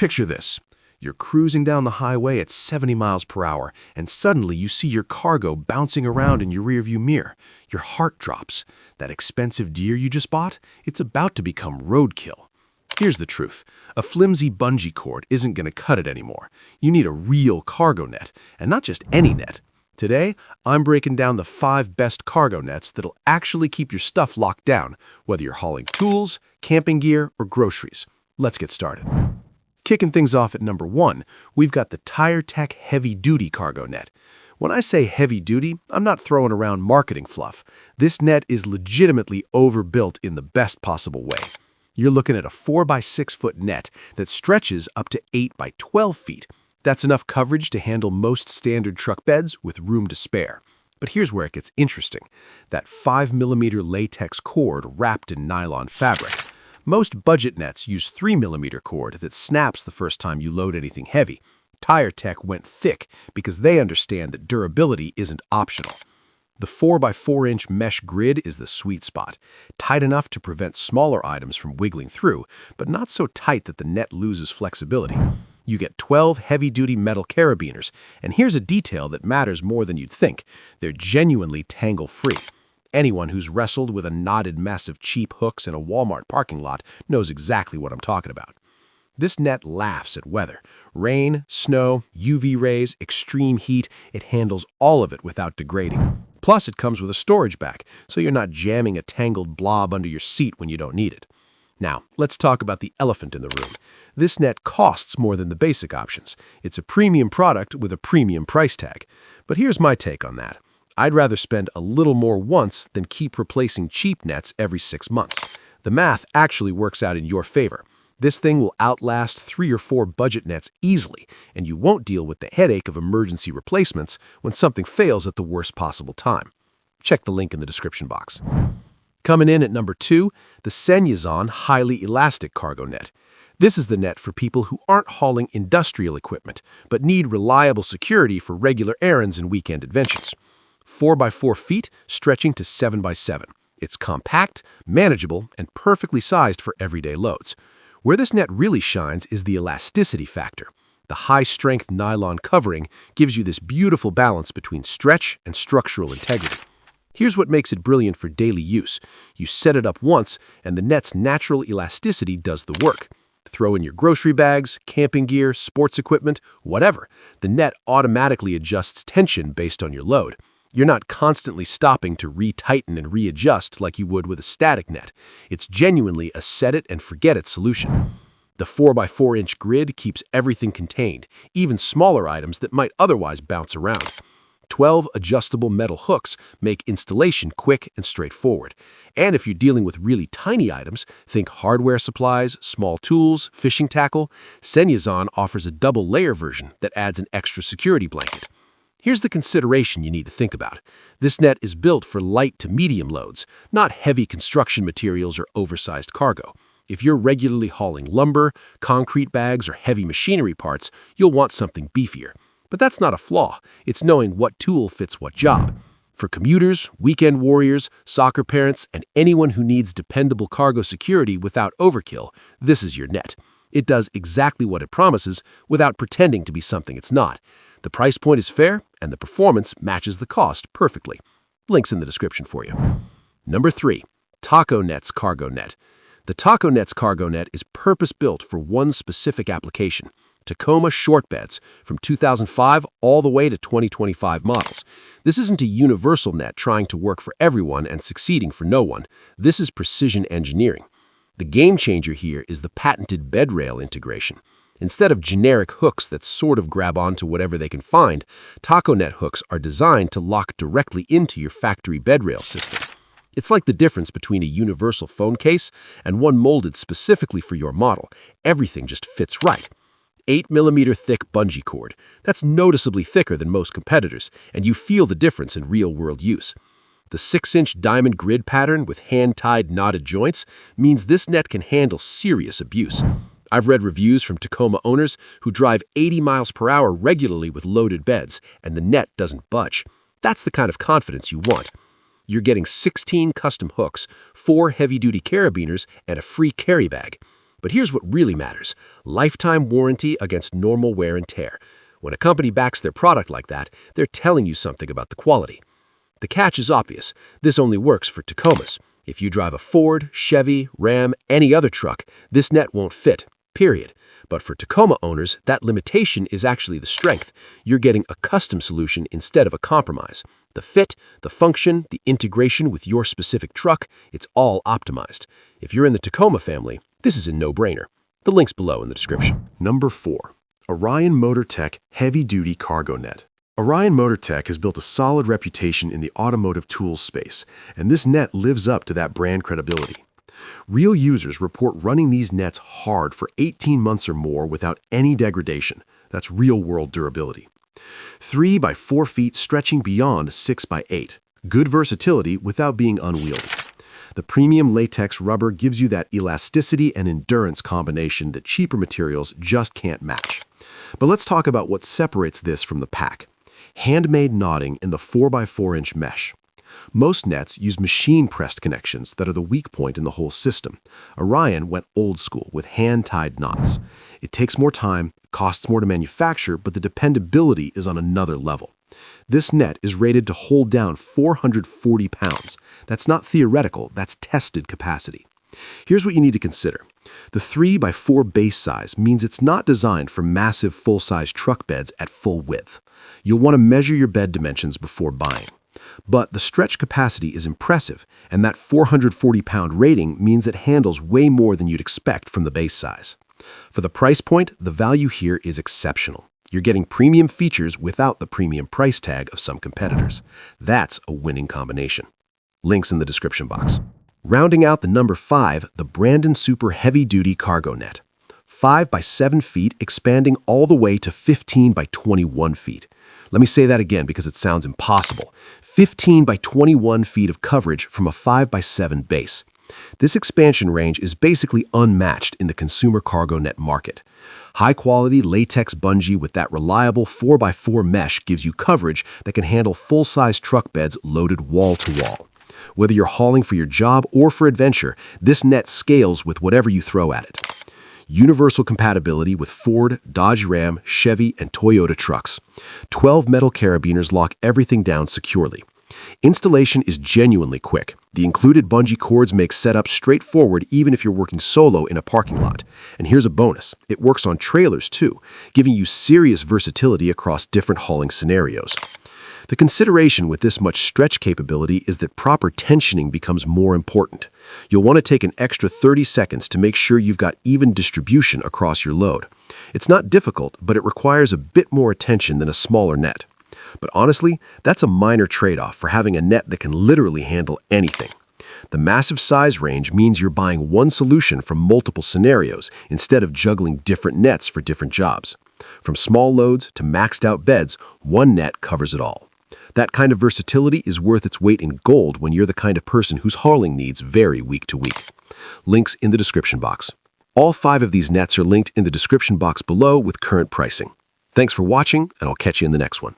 Picture this. You're cruising down the highway at 70 miles per hour, and suddenly you see your cargo bouncing around in your rearview mirror. Your heart drops. That expensive deer you just bought, it's about to become roadkill. Here's the truth. A flimsy bungee cord isn't going to cut it anymore. You need a real cargo net, and not just any net. Today, I'm breaking down the 5 best cargo nets that'll actually keep your stuff locked down, whether you're hauling tools, camping gear, or groceries. Let's get started. Kicking things off at number 1, we've got the TireTek Heavy Duty Cargo Net. When I say heavy duty, I'm not throwing around marketing fluff. This net is legitimately overbuilt in the best possible way. You're looking at a 4 by 6 foot net that stretches up to 8 by 12 feet. That's enough coverage to handle most standard truck beds with room to spare. But here's where it gets interesting. That 5mm latex cord wrapped in nylon fabric. Most budget nets use 3mm cord that snaps the first time you load anything heavy. TireTek went thick because they understand that durability isn't optional. The 4 by 4 inch mesh grid is the sweet spot, tight enough to prevent smaller items from wiggling through, but not so tight that the net loses flexibility. You get 12 heavy-duty metal carabiners, and here's a detail that matters more than you'd think. They're genuinely tangle-free. Anyone who's wrestled with a knotted mess of cheap hooks in a Walmart parking lot knows exactly what I'm talking about. This net laughs at weather. Rain, snow, UV rays, extreme heat, it handles all of it without degrading. Plus, it comes with a storage bag, so you're not jamming a tangled blob under your seat when you don't need it. Now, let's talk about the elephant in the room. This net costs more than the basic options. It's a premium product with a premium price tag. But here's my take on that. I'd rather spend a little more once than keep replacing cheap nets every 6 months. The math actually works out in your favor. This thing will outlast 3 or 4 budget nets easily, and you won't deal with the headache of emergency replacements when something fails at the worst possible time. Check the link in the description box. Coming in at number 2, the SENYAZON Highly Elastic Cargo Net. This is the net for people who aren't hauling industrial equipment, but need reliable security for regular errands and weekend adventures. 4 by 4 feet, stretching to 7 by 7. It's compact, manageable, and perfectly sized for everyday loads. Where this net really shines is the elasticity factor. The high-strength nylon covering gives you this beautiful balance between stretch and structural integrity. Here's what makes it brilliant for daily use. You set it up once, and the net's natural elasticity does the work. Throw in your grocery bags, camping gear, sports equipment, whatever. The net automatically adjusts tension based on your load. You're not constantly stopping to retighten and readjust like you would with a static net. It's genuinely a set-it-and-forget-it solution. The 4 by 4 inch grid keeps everything contained, even smaller items that might otherwise bounce around. 12 adjustable metal hooks make installation quick and straightforward. And if you're dealing with really tiny items, think hardware supplies, small tools, fishing tackle, SENYAZON offers a double-layer version that adds an extra security blanket. Here's the consideration you need to think about. This net is built for light to medium loads, not heavy construction materials or oversized cargo. If you're regularly hauling lumber, concrete bags, or heavy machinery parts, you'll want something beefier. But that's not a flaw. It's knowing what tool fits what job. For commuters, weekend warriors, soccer parents, and anyone who needs dependable cargo security without overkill, this is your net. It does exactly what it promises without pretending to be something it's not. The price point is fair, and the performance matches the cost perfectly. Links in the description for you. Number 3, TacoNets Cargo Net. The TacoNets Cargo Net is purpose-built for one specific application: Tacoma short beds from 2005 all the way to 2025 models. This isn't a universal net trying to work for everyone and succeeding for no one. This is precision engineering. The game changer here is the patented bed rail integration. Instead of generic hooks that sort of grab onto whatever they can find, TacoNet hooks are designed to lock directly into your factory bed rail system. It's like the difference between a universal phone case and one molded specifically for your model. Everything just fits right. 8mm thick bungee cord. That's noticeably thicker than most competitors, and you feel the difference in real-world use. The 6-inch diamond grid pattern with hand-tied knotted joints means this net can handle serious abuse. I've read reviews from Tacoma owners who drive 80 miles per hour regularly with loaded beds, and the net doesn't budge. That's the kind of confidence you want. You're getting 16 custom hooks, 4 heavy-duty carabiners, and a free carry bag. But here's what really matters: lifetime warranty against normal wear and tear. When a company backs their product like that, they're telling you something about the quality. The catch is obvious. This only works for Tacomas. If you drive a Ford, Chevy, Ram, any other truck, this net won't fit, period. But for Tacoma owners, that limitation is actually the strength. You're getting a custom solution instead of a compromise. The fit, the function, the integration with your specific truck, it's all optimized. If you're in the Tacoma family, this is a no-brainer. The link's below in the description. Number 4. Orion MotorTech Heavy-Duty Cargo Net. Orion MotorTech has built a solid reputation in the automotive tools space, and this net lives up to that brand credibility. Real users report running these nets hard for 18 months or more without any degradation. That's real-world durability. 3 by 4 feet stretching beyond 6 by 8. Good versatility without being unwieldy. The premium latex rubber gives you that elasticity and endurance combination that cheaper materials just can't match. But let's talk about what separates this from the pack. Handmade knotting in the 4x4-inch mesh. Most nets use machine-pressed connections that are the weak point in the whole system. Orion went old school with hand-tied knots. It takes more time, costs more to manufacture, but the dependability is on another level. This net is rated to hold down 440 pounds. That's not theoretical, that's tested capacity. Here's what you need to consider. The 3x4 base size means it's not designed for massive full-size truck beds at full width. You'll want to measure your bed dimensions before buying. But the stretch capacity is impressive, and that 440-pound rating means it handles way more than you'd expect from the base size. For the price point, the value here is exceptional. You're getting premium features without the premium price tag of some competitors. That's a winning combination. Links in the description box. Rounding out the number 5, the Brandon Super Heavy Duty Cargo Net. 5 by 7 feet, expanding all the way to 15 by 21 feet. Let me say that again because it sounds impossible. 15 by 21 feet of coverage from a 5 by 7 base. This expansion range is basically unmatched in the consumer cargo net market. High-quality latex bungee with that reliable 4x4 mesh gives you coverage that can handle full-size truck beds loaded wall-to-wall. Whether you're hauling for your job or for adventure, this net scales with whatever you throw at it. Universal compatibility with Ford, Dodge Ram, Chevy, and Toyota trucks. 12 metal carabiners lock everything down securely. Installation is genuinely quick. The included bungee cords make setup straightforward even if you're working solo in a parking lot. And here's a bonus. It works on trailers too, giving you serious versatility across different hauling scenarios. The consideration with this much stretch capability is that proper tensioning becomes more important. You'll want to take an extra 30 seconds to make sure you've got even distribution across your load. It's not difficult, but it requires a bit more attention than a smaller net. But honestly, that's a minor trade-off for having a net that can literally handle anything. The massive size range means you're buying one solution for multiple scenarios instead of juggling different nets for different jobs. From small loads to maxed-out beds, one net covers it all. That kind of versatility is worth its weight in gold when you're the kind of person whose hauling needs vary week to week. Links in the description box. All 5 of these nets are linked in the description box below with current pricing. Thanks for watching, and I'll catch you in the next one.